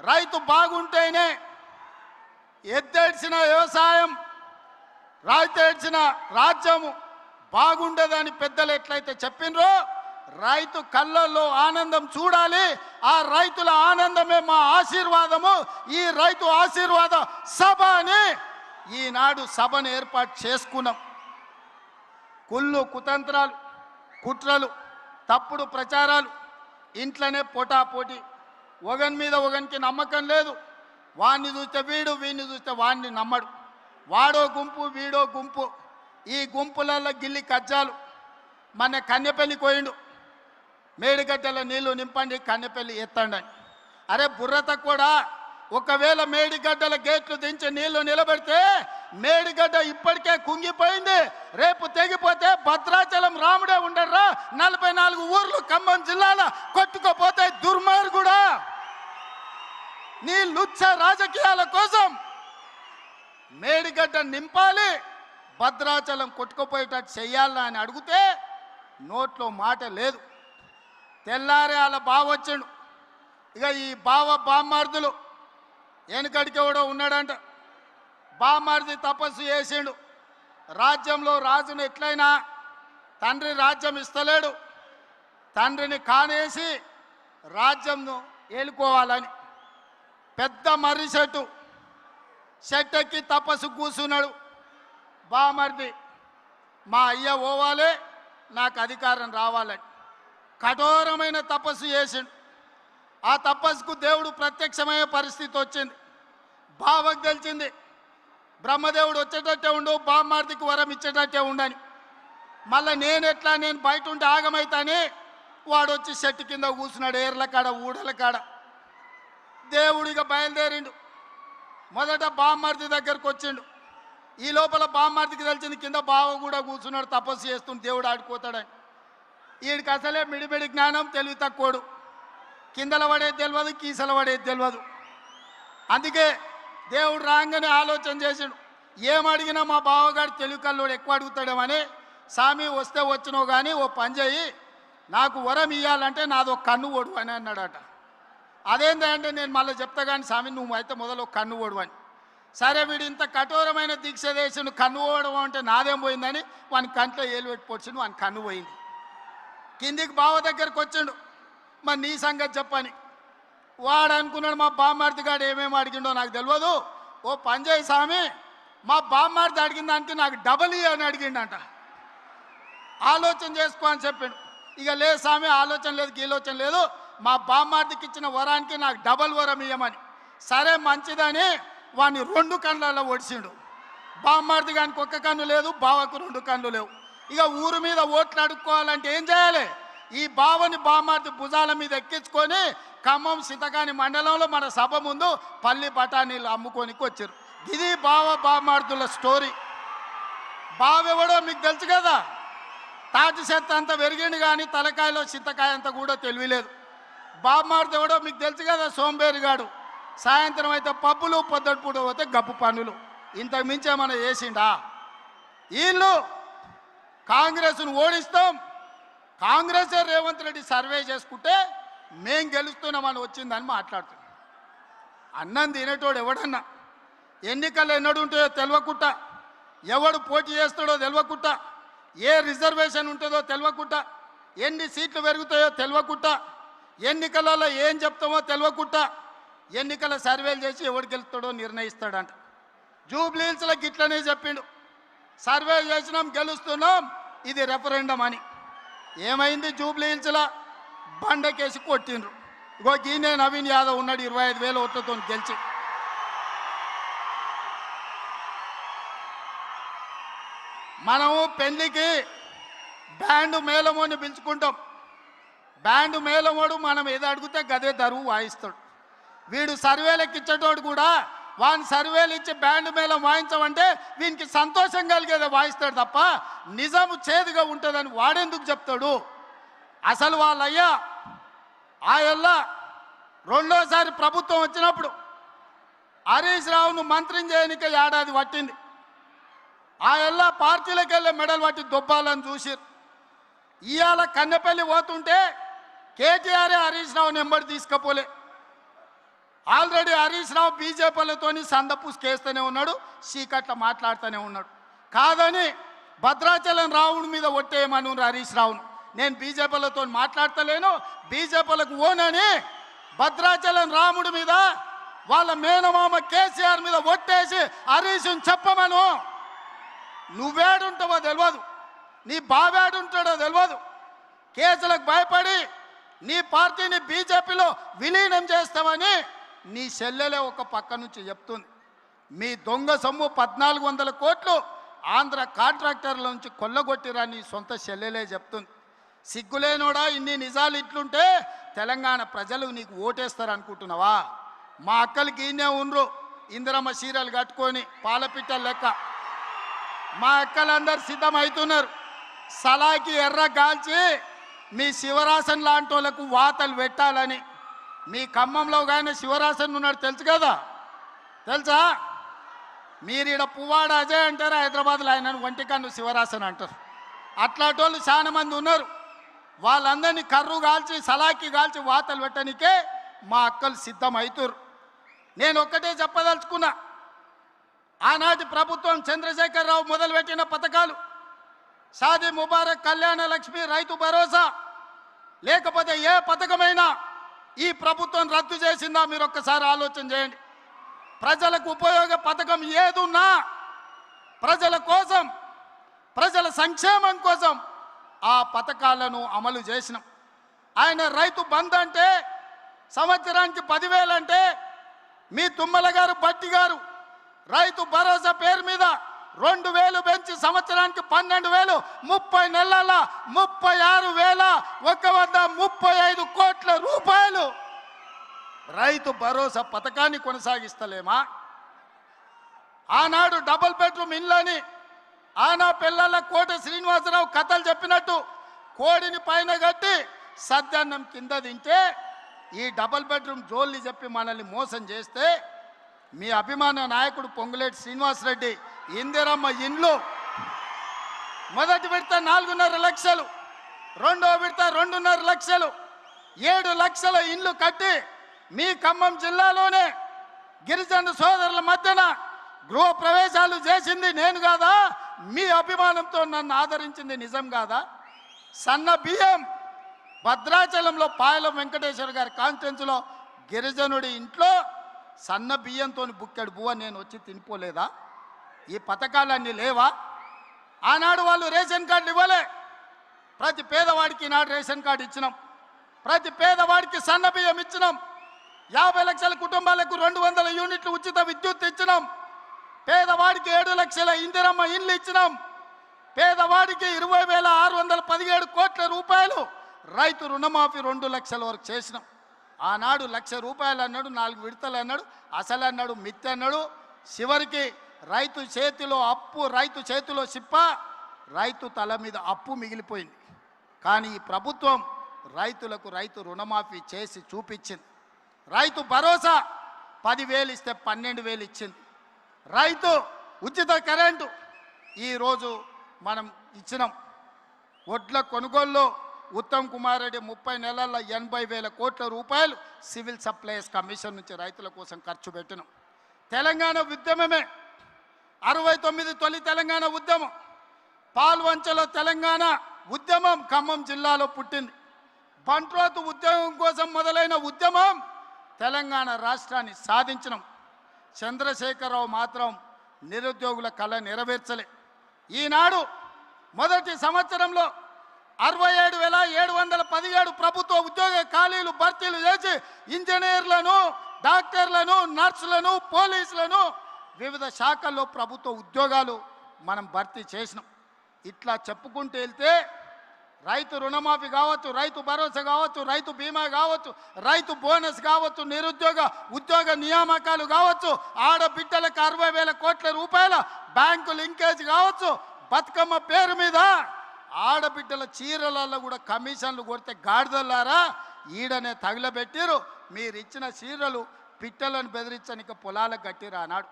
రైతు బాగుంటేనే ఎత్తేడ్చిన వ్యవసాయం, రైతేడ్చిన రాజ్యము బాగుండదని పెద్దలు ఎట్లయితే చెప్పినరో రైతు కళ్ళల్లో ఆనందం చూడాలి. ఆ రైతుల ఆనందమే మా ఆశీర్వాదము. ఈ రైతు ఆశీర్వాద సభ అని ఈనాడు సభను ఏర్పాటు చేసుకున్నాం. కుళ్ళు కుతంత్రాలు, కుట్రలు, తప్పుడు ప్రచారాలు, ఇంట్లోనే పోటాపోటీ, ఒకని మీద ఒకనికి నమ్మకం లేదు. వాడిని చూస్తే వీడు, వీడిని చూస్తే వాడిని నమ్మడు. వాడో గుంపు, వీడో గుంపు. ఈ గుంపులలో గిల్లి కజ్జాలు. మన కన్నెపల్లి కోయిండు, మేడిగడ్డల నీళ్లు నింపండి, కన్నెపల్లి ఎత్తండి. అరే బుర్రత కూడా, ఒకవేళ మేడిగడ్డల గేట్లు దించి నీళ్లు నిలబెడితే మేడిగడ్డ ఇప్పటికే కుంగిపోయింది. రేపు తెగిపోతే భద్రాచలం రాముడే ఉండర్రా. 44 ఊర్లు ఖమ్మం జిల్లాలో కొట్టుకోపోతే దుర్మార్గుడా. నీ లుచ్చ రాజకీయాల కోసం మేడిగడ్డ నింపాలి, భద్రాచలం కొట్టుకుపోయేటట్టు చెయ్యాలా అని అడిగితే నోట్లో మాట లేదు. తెల్లారే వాళ్ళ బావ వచ్చాడు. ఇక ఈ బామ్మార్దులు వెనుకడికి ఎవడో ఉన్నాడంట. బామ్మార్ది తపస్సు చేసిండు. రాజ్యంలో రాజును ఎట్లయినా తండ్రి రాజ్యం ఇస్తలేడు, తండ్రిని కానేసి రాజ్యంను ఏలుకోవాలని పెద్ద మర్రి చెట్టు ఎక్కి తపస్సు కూర్చున్నాడు. బామర్ది మా అయ్య పోవాలి, నాకు అధికారం రావాలని కఠోరమైన తపస్సు చేసిండు. ఆ తపస్సుకు దేవుడు ప్రత్యక్షమయ్యే పరిస్థితి వచ్చింది. బావకు తెలిసింది బ్రహ్మదేవుడు వచ్చేటట్టే ఉండు, బామ్మార్దికి వరం ఇచ్చేటట్టే ఉండని. మళ్ళీ నేను బయట ఉంటే ఆగమైతాని వాడు వచ్చి చెట్టు కింద కూర్చున్నాడు, ఏర్ల కాడ ఊడల కాడ. దేవుడిగా బయలుదేరిండు. మొదట బామ్మార్ది దగ్గరకు వచ్చిండు. ఈ లోపల బామ్మార్దికి తెలిసింది కింద బావ కూడా కూర్చున్నాడు, తపస్సు చేస్తుంటే దేవుడు ఆడిపోతాడని. వీడికి అసలే మిడిమిడి జ్ఞానం, తెలివి తక్కువడు. కిందల పడేది తెలియదు, కీసల పడేది తెలియదు. అందుకే దేవుడు రాగానే ఆలోచన చేసిండు, ఏం అడిగినా మా బావగాడు తెలివి కల్లోడు ఎక్కువ అడుగుతాడేమని. స్వామి వస్తే వచ్చినావు కానీ ఓ పని చేయి, నాకు వరం ఇవ్వాలంటే నాదో కన్ను ఓడు అని అన్నాడట. అదేంటంటే నేను మళ్ళీ చెప్తా కానీ స్వామి నువ్వు అయితే మొదలు కన్ను ఓడు అని. సరే వీడు ఇంత కఠోరమైన దీక్ష చేసి కన్ను ఓడడం అంటే నాదేం పోయిందని వాని కంట్లో ఏలు పెట్టి పొడిచిండు, వాని కన్ను పోయింది. కిందికి బావ దగ్గరికి వచ్చిండు, మరి నీ సంగతి చెప్పని. వాడు అనుకున్నాడు మా బామ్మార్ది గాడు ఏమేమి అడిగిండో నాకు తెలియదు, ఓ పని చేయి స్వామి, మా బామ్మార్ది అడిగిన దానికి నాకు డబల్ అని అడిగిండంట. ఆలోచన చేసుకో అని చెప్పాడు. ఇక లేదు స్వామి ఆలోచన లేదు, గీలోచన లేదు, మా బామ్మార్దికి ఇచ్చిన వరానికి నాకు డబల్ వరం ఇవ్వమని. సరే మంచిదని వాడిని 2 కళ్ళల్లో ఒడిచిండు. బామ్మార్ది గానికి 1 కన్ను లేదు, బావకు 2 కన్ను లేవు. ఇక ఊరు మీద ఓట్లు అడుక్కోవాలంటే ఏం చేయాలి? ఈ బావని బామ్మార్ది భుజాల మీద ఎక్కించుకొని ఖమ్మం సితకాని మండలంలో మన సభ ముందు పల్లి బఠానీలు అమ్ముకోనికి వచ్చారు. ఇది బామ్మార్దుల స్టోరీ. బావెవడో మీకు తెలుసు కదా, తాటి చెత్త అంత పెరిగిండు కానీ తలకాయలో చింతకాయ అంత కూడా తెలియలేదు. బామ్మార్ది ఎవడో మీకు తెలుసు కదా, సోంబేరిగాడు. సాయంత్రం అయితే పబ్బులు, పొద్దుటిపూట పోతే గప్పు పనులు. ఇంతకు మించి ఏమైనా చేసిండా? వీళ్ళు కాంగ్రెస్ను ఓడిస్తాం, కాంగ్రెస్ రేవంత్ రెడ్డి సర్వే చేసుకుంటే మేం గెలుస్తున్నామని వచ్చిందని మాట్లాడుతున్నాం. అన్నం తినేటోడు ఎవడన్నా ఎన్నికలు ఎన్నడు ఉంటాయో తెలియకుండా, ఎవడు పోటీ చేస్తాడో తెలియకుండా, ఏ రిజర్వేషన్ ఉంటుందో తెలియకుండా, ఎన్ని సీట్లు పెరుగుతాయో తెలియకుండా, ఎన్నికలలో ఏం చెప్తామో తెలియకుండా ఎన్నికల సర్వేలు చేసి ఎవడు గెలుస్తాడో నిర్ణయిస్తాడంట. జూబ్లీ హిల్స్లో గిట్లనే చెప్పిండు, సర్వే చేసినాం గెలుస్తున్నాం, ఇది రెఫరెండం అని. ఏమైంది? జూబ్లీ హిల్స్లో బండకేసి కొట్టిండ్రు. ఇగో గీనే నవీన్ యాదవ్ ఉన్నాడు 25,000 ఓట్లతో గెలిచి. మనము పెళ్లికి బ్యాండ్ మేళమోని పిలుచుకుంటాం. బ్యాండ్ మేళమోడు మనం ఏదో అడిగితే గదే దరువు వాయిస్తాడు. వీడు సర్వేలకు ఇచ్చేటోడు కూడా వాని సర్వేలు ఇచ్చి బ్యాండ్ మేళం వాయించమంటే వీనికి సంతోషం కలిగేదే వాయిస్తాడు తప్ప నిజము చేదుగా ఉంటుందని వాడెందుకు చెప్తాడు? అసలు వాళ్ళయ్యా ఆయల్లా రెండోసారి ప్రభుత్వం వచ్చినప్పుడు హరీష్ రావును మంత్రిని చేయనికే 1 ఏడాది పట్టింది. ఆయల్లా పార్టీలకు వెళ్ళే మెడల్ పట్టి దొబ్బాలని చూసిరు. ఇవాళ కన్నెపల్లి పోతుంటే కేటీఆర్ హరీష్ రావుని ఎంబడి తీసుకపోలే. ఆల్రెడీ హరీష్ రావు బీజేపీలతోని సందపూసుకేస్తూనే ఉన్నాడు, చీకట్ల మాట్లాడుతూనే ఉన్నాడు. కాదని భద్రాచలం రావుని మీద ఒట్టేయమని హరీష్ రావును. నేను బీజేపీలతో మాట్లాడతలేను, బీజేపీలకు ఓనని భద్రాచలం రాముడి మీద వాళ్ళ మేనమామ కేసీఆర్ మీద ఒట్టేసి హరీష్ని చెప్పమను. నువ్వేడుంటావో తెలియదు, నీ బావేడుంటాడో తెలియదు. కేసులకు భయపడి నీ పార్టీని బీజేపీలో విలీనం చేస్తామని నీ చెల్లెలే ఒక పక్క నుంచి చెప్తుంది. మీ దొంగ సొమ్ము 1400 కోట్లు ఆంధ్ర కాంట్రాక్టర్ల నుంచి కొల్లగొట్టిరా నీ సొంత చెల్లెలే చెప్తుంది. సిగ్గులేనోడా, ఇన్ని నిజాలు ఇట్లుంటే తెలంగాణ ప్రజలు నీకు ఓటేస్తారు అనుకుంటున్నావా? మా అక్కలకి ఈయనే ఉండ్రు, ఇందిరమ్మ చీరలు కట్టుకొని పాలపిట్టల లెక్క. మా అక్కలందరూ సిద్ధమవుతున్నారు. సలాకి ఎర్ర గాల్చి మీ శివరాసన్ లాంటి వాళ్ళకు వాతలు పెట్టాలని. మీ ఖమ్మంలో కానీ శివరాసన్ ఉన్నాడు తెలుసు కదా, తెలుసా? మీరు ఈడ పువ్వాడ అజయ్ అంటారు, హైదరాబాద్లో ఆయన ఒంటికన్ను శివరాసన్ అంటారు. అట్లాంటి వాళ్ళు చాలా మంది ఉన్నారు. వాళ్ళందరినీ కర్రు కాల్చి సలాకి కాల్చి వాతలు పెట్టడానికే మా అక్కలు సిద్ధమవుతారు. నేను ఒక్కటే చెప్పదలుచుకున్నా, ఆనాటి ప్రభుత్వం చంద్రశేఖరరావు మొదలుపెట్టిన పథకాలు షాదీ ముబారక్, కళ్యాణ లక్ష్మి, రైతు భరోసా, లేకపోతే ఏ పథకమైనా ఈ ప్రభుత్వం రద్దు చేసిందా మీరు ఒక్కసారి ఆలోచన చేయండి. ప్రజలకు ఉపయోగ పథకం ఏదున్నా ప్రజల కోసం, ప్రజల సంక్షేమం కోసం ఆ పథకాలను అమలు చేసినాం. ఆయన రైతు బంధు అంటే సంవత్సరానికి 10,000 అంటే మీ తుమ్మల గారు బట్టి గారు రైతు భరోసా పేరు మీద 2,000 పెంచి సంవత్సరానికి 12,000, 30 నెలల 36,135 కోట్ల రూపాయలు రైతు భరోసా పథకాన్ని కొనసాగిస్తలేమా? ఆనాడు డబుల్ బెడ్రూమ్ ఇళ్ళని ఆనా పిల్లల కోట శ్రీనివాసరావు కథలు చెప్పినట్టు కోడిని పైన కట్టి సద్దన్నం కింద తింటే ఈ డబుల్ బెడ్రూమ్ జోల్ని చెప్పి మనల్ని మోసం చేస్తే మీ అభిమాన నాయకుడు పొంగులేటి శ్రీనివాసరెడ్డి ఇందిరమ్మ ఇండ్లు మొదటి విడత 4.5 లక్షలు, రెండో విడత 2.5 లక్షలు, 7 లక్షల ఇండ్లు కట్టి మీ ఖమ్మం జిల్లాలోనే గిరిజన సోదరుల మధ్యన గృహ ప్రవేశాలు చేసింది నేను కాదా? మీ అభిమానంతో నన్ను ఆదరించింది నిజం కాదా? సన్న బియ్యం భద్రాచలంలో పాయలం వెంకటేశ్వర గారి కాన్స్టిట్యున్సీలో గిరిజనుడి ఇంట్లో సన్న బియ్యంతో బుక్కెడు బువ్వ నేను వచ్చి తినిపోలేదా? ఈ పథకాలన్నీ లేవా? ఆనాడు వాళ్ళు రేషన్ కార్డులు ఇవ్వలే. ప్రతి పేదవాడికి ఈనాడు రేషన్ కార్డు ఇచ్చినాం. ప్రతి పేదవాడికి సన్న బియ్యం ఇచ్చినాం. 50 లక్షల కుటుంబాలకు 200 యూనిట్లు ఉచిత విద్యుత్ ఇచ్చినాం. పేదవాడికి 7 లక్షల ఇందిరమ్మ ఇండ్లు ఇచ్చినాం. పేదవాడికి 20,617 కోట్ల రూపాయలు రైతు రుణమాఫీ 2 లక్షల వరకు చేసినాం. ఆనాడు 1,00,000 రూపాయలు అన్నాడు, 4 విడతలు అన్నాడు, అసలు అన్నాడు, మిత్తి అన్నాడు. చివరికి రైతు చేతిలో అప్పు, రైతు చేతిలో సిప్ప, రైతు తల మీద అప్పు మిగిలిపోయింది. కానీ ఈ ప్రభుత్వం రైతులకు రైతు రుణమాఫీ చేసి చూపించింది. రైతు భరోసా 10,000 ఇస్తే 12,000 ఇచ్చింది. రైతు ఉచిత కరెంటు ఈరోజు మనం ఇచ్చినాం. వడ్ల కొనుగోలులో ఉత్తమ్ కుమార్ రెడ్డి 30 నెలల్లో 80,000 కోట్ల రూపాయలు సివిల్ సప్లైస్ కమిషన్ నుంచి రైతుల కోసం ఖర్చు పెట్టినాం. తెలంగాణ ఉద్యమమే 69 తొలి తెలంగాణ ఉద్యమం, పాల్వంచలో తెలంగాణ ఉద్యమం ఖమ్మం జిల్లాలో పుట్టింది. బంట్రోతు ఉద్యమం కోసం మొదలైన ఉద్యమం తెలంగాణ రాష్ట్రాన్ని సాధించినాం. చంద్రశేఖరరావు మాత్రం నిరుద్యోగుల కళ నెరవేర్చలే. ఈనాడు మొదటి సంవత్సరంలో 67,717 ప్రభుత్వ ఉద్యోగ ఖాళీలు భర్తీలు చేసి ఇంజనీర్లను, డాక్టర్లను, నర్సులను, పోలీసులను వివిధ శాఖల్లో ప్రభుత్వ ఉద్యోగాలు మనం భర్తీ చేసినాం. ఇట్లా చెప్పుకుంటూ వెళ్తే రైతు రుణమాఫీ కావచ్చు, రైతు భరోసా కావచ్చు, రైతు బీమా కావచ్చు, రైతు బోనస్ కావచ్చు, నిరుద్యోగ ఉద్యోగ నియామకాలు కావచ్చు, ఆడబిడ్డలకు 60,000 కోట్ల రూపాయల బ్యాంకు లింకేజ్ కావచ్చు, బతుకమ్మ పేరు మీద ఆడబిడ్డల చీరలలో కూడా కమిషన్లు కొడితే గాడిదలారా ఈడనే తగిలబెట్టిరు. మీరు ఇచ్చిన చీరలు పిట్టలను బెదిరించడానికి పొలాలకు కట్టిరు అన్నాడు.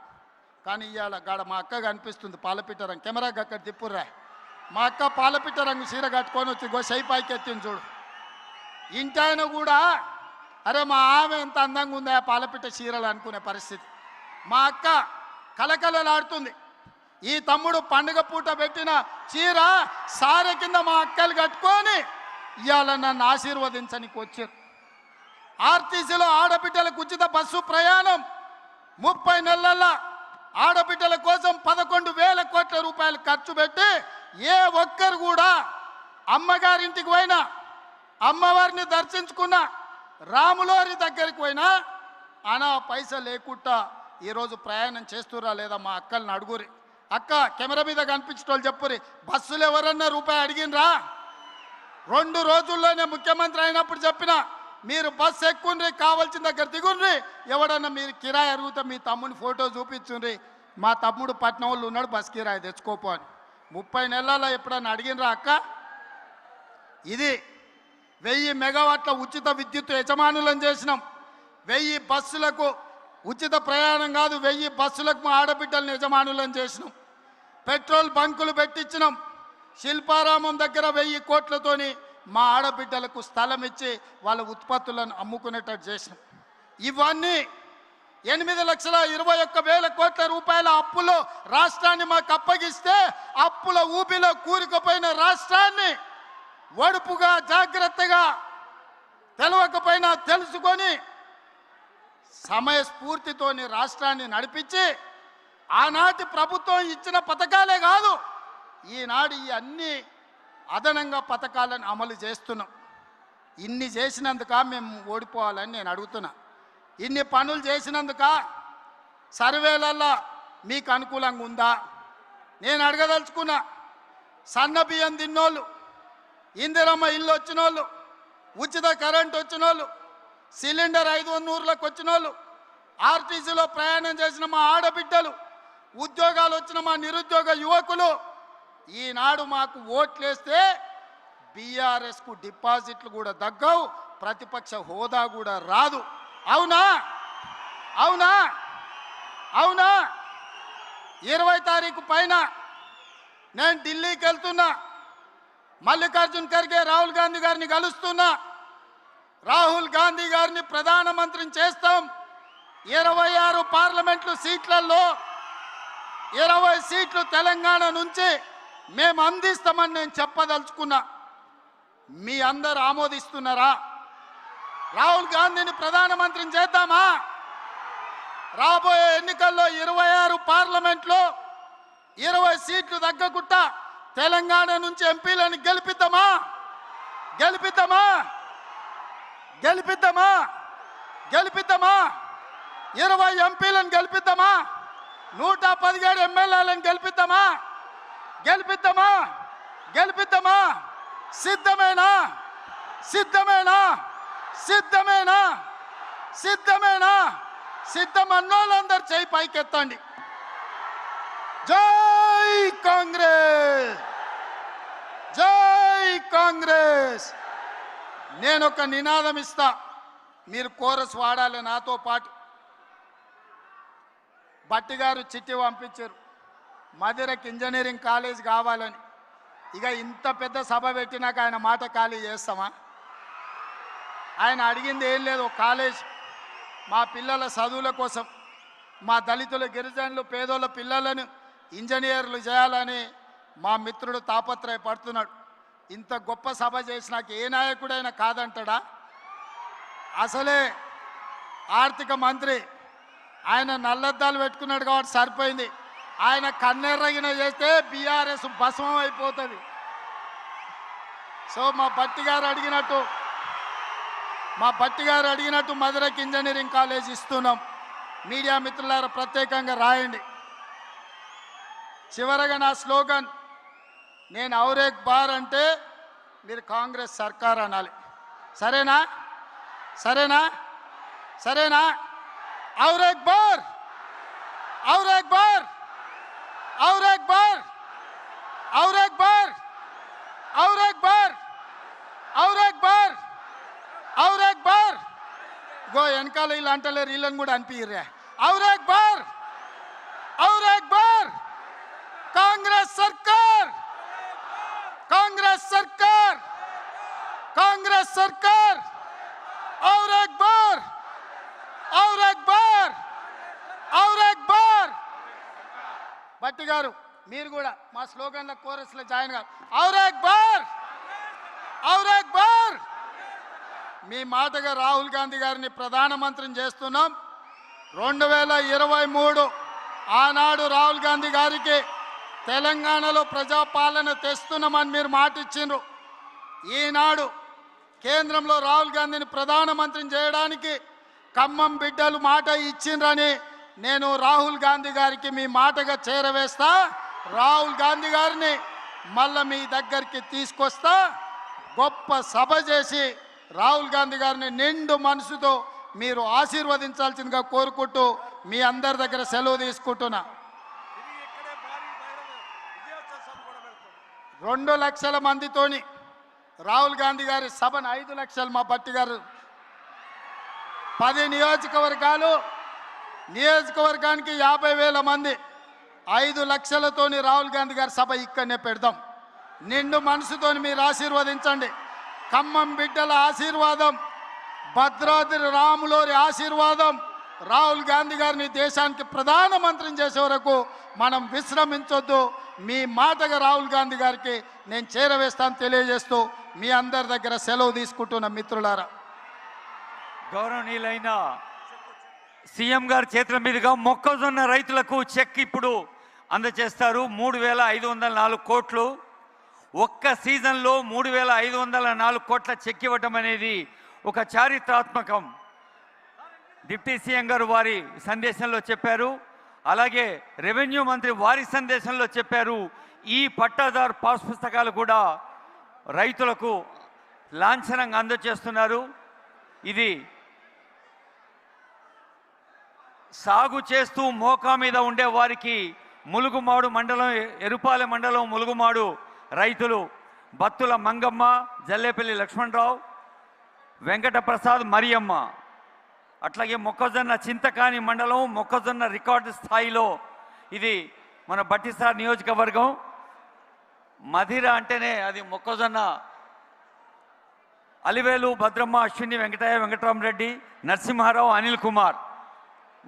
కానీ ఇవాళ గాడ మా అక్క కనిపిస్తుంది పాలపిట్ట రంగు, కెమెరాకి అక్కడ తిప్పుర్రా. మా అక్క పాలపిట్ట రంగు చీర కట్టుకొని వచ్చి షై పైకి ఎత్తింది చూడు. ఇంటాయన కూడా అరే మా ఆమె ఎంత అందంగా ఉందా పాలపిట్ట చీరలు అనుకునే పరిస్థితి. మా అక్క కలకలలాడుతుంది. ఈ తమ్ముడు పండుగ పూట పెట్టిన చీర సారె కింద మా అక్కలు కట్టుకొని ఇవాళ నన్ను ఆశీర్వదించనికి వచ్చారు. ఆర్టీసీలో ఆడబిడ్డలకు ఉచిత బస్సు ప్రయాణం 30 నెలల ఆడబిడ్డల కోసం 11,000 కోట్ల రూపాయలు ఖర్చు పెట్టి ఏ ఒక్కరు కూడా అమ్మగారింటికి పోయినా, అమ్మవారిని దర్శించుకున్నా, రాములోరి దగ్గరికి పోయినా అనా పైసా లేకుండా ఈరోజు ప్రయాణం చేస్తురా లేదా మా అక్కల్ని అడుగురి. అక్క కెమెరా మీద కనిపించేటోళ్ళు చెప్పురి, బస్సులు ఎవరన్నా రూపాయి అడిగినరా? 2 రోజుల్లోనే ముఖ్యమంత్రి అయినప్పుడు చెప్పిన, మీరు బస్సు ఎక్కుండ్రి, కావాల్సిన దగ్గర దిగుండ్రి, ఎవడన్నా మీరు కిరాయి అడిగితే మీ తమ్ముని ఫోటో చూపించుండ్రి, మా తమ్ముడు పట్నం వాళ్ళు ఉన్నాడు, బస్ కిరాయి తెచ్చుకోపో అని. 30 నెలల్లో ఎప్పుడన్నా అడిగినరా అక్క? ఇది 1000 మెగావాట్ల ఉచిత విద్యుత్ యజమానులను చేసినాం. 1000 బస్సులకు ఉచిత ప్రయాణం కాదు, 1000 బస్సులకు మా ఆడబిడ్డలను యజమానులను చేసినాం. పెట్రోల్ బంకులు పెట్టించినాం. శిల్పారామం దగ్గర 1000 కోట్లతోని మా ఆడబిడ్డలకు స్థలం ఇచ్చి వాళ్ళ ఉత్పత్తులను అమ్ముకునేటట్టు చేసినాం. ఇవన్నీ 8,21,000 కోట్ల రూపాయల అప్పులో రాష్ట్రాన్ని మాకు అప్పగిస్తే, అప్పుల ఊబిలో కూరుకుపోయిన రాష్ట్రాన్ని ఒడుపుగా జాగ్రత్తగా తెలవకపోయినా తెలుసుకొని సమయస్ఫూర్తితోని రాష్ట్రాన్ని నడిపించి ఆనాటి ప్రభుత్వం ఇచ్చిన పథకాలే కాదు, ఈనాడు ఈ అన్ని అదనంగా పథకాలను అమలు చేస్తున్నాం. ఇన్ని చేసినందుక మేము ఓడిపోవాలని నేను అడుగుతున్నా. ఇన్ని పనులు చేసినందుక సర్వేలల్లో మీకు అనుకూలంగా ఉందా? నేను అడగదలుచుకున్నా. సన్న బియ్యం తిన్నోళ్ళు, ఇందిరమ్మ ఇల్లు వచ్చిన వాళ్ళు, ఉచిత కరెంట్ వచ్చిన వాళ్ళు, సిలిండర్ 500లకు వచ్చిన వాళ్ళు, ఆర్టీసీలో ప్రయాణం చేసిన మా ఆడబిడ్డలు, ఉద్యోగాలు వచ్చిన మా నిరుద్యోగ యువకులు ఈనాడు మాకు ఓట్లేస్తే బీఆర్ఎస్కు డిపాజిట్లు కూడా దగ్గవు, ప్రతిపక్ష హోదా కూడా రాదు. అవునా? అవునా? అవునా? 20 తారీఖు పైన నేను ఢిల్లీకి వెళ్తున్నా. మల్లికార్జున్ ఖర్గే రాహుల్ గాంధీ గారిని కలుస్తున్నా. రాహుల్ గాంధీ గారిని ప్రధానమంత్రిని చేస్తాం. 26 పార్లమెంట్లు సీట్లలో 20 సీట్లు తెలంగాణ నుంచి మేము అందిస్తామని నేను చెప్పదలుచుకున్నా. మీ అందరు ఆమోదిస్తున్నారా? రాహుల్ గాంధీని ప్రధానమంత్రిని చేద్దామా? రాబోయే ఎన్నికల్లో 26 పార్లమెంట్లో 20 సీట్లు తగ్గకుండా తెలంగాణ నుంచి ఎంపీలను గెలిపిద్దామా? గెలిపిద్దామా? గెలిపిద్దామా? గెలిపిద్దామా? 20 ఎంపీలను గెలిపిద్దామా? 117 ఎమ్మెల్యేలను గెలిపిద్దామా? గెలిపిద్దామా? గెలిపిద్దామా? సిద్ధమేనా? సిద్ధమేనా? సిద్ధమేనా? సిద్ధమేనా? సిద్ధమన్నోళ్ళందరూ చేయి పైకెత్తండి. జై కాంగ్రెస్! జై కాంగ్రెస్! నేను ఒక నినాదం ఇస్తా, మీరు కోరస్ వాడాలి నాతో పాటు. భట్టి గారు చిట్టి పంపించారు, మధురకి ఇంజనీరింగ్ కాలేజ్ కావాలని. ఇక ఇంత పెద్ద సభ పెట్టినాక ఆయన మాట ఖాళీ చేస్తామా? ఆయన అడిగింది ఏం లేదు, కాలేజ్ మా పిల్లల చదువుల కోసం, మా దళితుల, గిరిజనులు, పేదోళ్ళ పిల్లలను ఇంజనీర్లు చేయాలని మా మిత్రుడు తాపత్రయపడుతున్నాడు. ఇంత గొప్ప సభ చేసినాక ఏ నాయకుడైనా కాదంటాడా? అసలే ఆర్థిక మంత్రి ఆయన నల్లద్దాలు పెట్టుకున్నాడు కాబట్టి సరిపోయింది. ఆయన కన్నెర్రగిన చేస్తే బీఆర్ఎస్ భస్మం అయిపోతుంది. సో మా భట్టి గారు అడిగినట్టు మధురకి ఇంజనీరింగ్ కాలేజ్ ఇస్తున్నాం. మీడియా మిత్రులారా ప్రత్యేకంగా రాయండి. చివరగా నా స్లోగన్, నేను ఔరేక్ బార్ అంటే మీరు కాంగ్రెస్ సర్కార్ అనాలి. సరేనా? సరేనా? సరేనా? ఔరేక్ బార్! ఔరేక్ బార్! ఔరేక్ బార్! ఔరేక్ బార్! ఔరేక్ బార్! ఔరేక్ బార్! ఔరేక్ బార్! గో వెనకాల వీళ్ళు అంటలేరు, వీళ్ళని కూడా అనిపిర్రా. ఔరేక్ బార్! ఔరేక్ బార్! కాంగ్రెస్ సర్కార్! కాంగ్రెస్ సర్కార్! కాంగ్రెస్ సర్కార్! ఔరేక్ బార్! ఔరేక్ బార్! ఔరేక్ బార్! భట్టి గారు మీరు కూడా మా స్లోగన్ల కోరస్లో జాయిన్ గారు. ఔరేక్ బార్! ఔరేక్ బార్! మీ మాటగా రాహుల్ గాంధీ గారిని ప్రధానమంత్రిని చేస్తున్నాం. 2023 ఆనాడు రాహుల్ గాంధీ గారికి తెలంగాణలో ప్రజాపాలన తెస్తున్నామని మీరు మాట ఇచ్చిండ్రు. ఈనాడు కేంద్రంలో రాహుల్ గాంధీని ప్రధానమంత్రిని చేయడానికి ఖమ్మం బిడ్డలు మాట ఇచ్చిండ్రని నేను రాహుల్ గాంధీ గారికి మీ మాటగా చేరవేస్తా. రాహుల్ గాంధీ గారిని మళ్ళా మీ దగ్గరికి తీసుకొస్తా. గొప్ప సభ చేసి రాహుల్ గాంధీ గారిని నిండు మనసుతో మీరు ఆశీర్వదించాల్సిందిగా కోరుకుంటూ మీ అందరి దగ్గర సెలవు తీసుకుంటున్నా. 2 లక్షల మందితోని రాహుల్ గాంధీ గారి సభను 5 లక్షలు మా భట్టి గారు 10 నియోజకవర్గాలు, నియోజకవర్గానికి 50,000 మంది, 5 లక్షలతోని రాహుల్ గాంధీ గారి సభ ఇక్కడనే పెడదాం. నిండు మనసుతోని మీరు ఆశీర్వదించండి. ఖమ్మం బిడ్డల ఆశీర్వాదం, భద్రాద్రి రాములోరి ఆశీర్వాదం, రాహుల్ గాంధీ గారిని దేశానికి ప్రధానమంత్రిని చేసే వరకు మనం విశ్రమించొద్దు. మీ మాటగా రాహుల్ గాంధీ గారికి నేను చేరవేస్తాను తెలియజేస్తూ మీ అందరి దగ్గర సెలవు తీసుకుంటున్న మిత్రులారా. గౌరవనీయులైన సీఎం గారి చేతుల మీదుగా మొక్కజొన్న రైతులకు చెక్ ఇప్పుడు అందజేస్తారు. 3,504 కోట్లు. ఒక్క సీజన్లో 3,504 కోట్ల చెక్ ఇవ్వటం అనేది ఒక చారిత్రాత్మకం. డిప్యూటీ సీఎం గారు వారి సందేశంలో చెప్పారు. అలాగే రెవెన్యూ మంత్రి వారి సందేశంలో చెప్పారు. ఈ పట్టాదారు పాస్ పుస్తకాలు కూడా రైతులకు లాంఛనంగా అందజేస్తున్నారు. ఇది సాగు చేస్తూ మోకా మీద ఉండే వారికి ములుగుమాడు మండలం, ఎరుపాలెం మండలం ములుగుమాడు రైతులు బత్తుల మంగమ్మ, జల్లేపల్లి లక్ష్మణరావు, వెంకటప్రసాద్, మరియమ్మ, అట్లాగే మొక్కజొన్న చింతకాని మండలం మొక్కజొన్న రికార్డు స్థాయిలో ఇది మన బట్టిసార్ నియోజకవర్గం. మధిర అంటేనే అది మొక్కజొన్న. అలివేలు, భద్రమ్మ, అశ్విని, వెంకటయ్య, వెంకటరామరెడ్డి, నరసింహారావు, అనిల్ కుమార్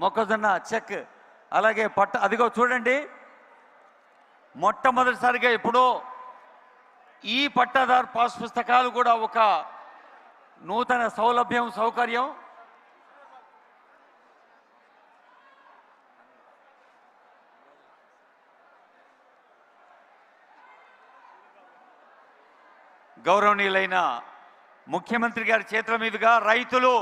మొక్కజొన్న చెక్. అలాగే అదిగో చూడండి, మొట్టమొదటిసారిగా ఎప్పుడో ఈ పట్టాదారు పాస్ పుస్తకాలు కూడా ఒక నూతన సౌలభ్యం, సౌకర్యం. గౌరవనీయులైన ముఖ్యమంత్రి గారి చేతుల మీదుగా రైతులు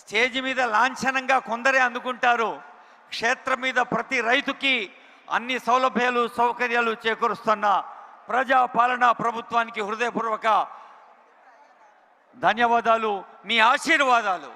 స్టేజ్ మీద లాంఛనంగా కొందరే అందుకుంటారు. క్షేత్రం మీద ప్రతి రైతుకి అన్ని సౌలభ్యాలు, సౌకర్యాలు చేకూరుస్తున్న ప్రజాపాలనా ప్రభుత్వానికి హృదయపూర్వక ధన్యవాదాలు, మీ ఆశీర్వాదాలు.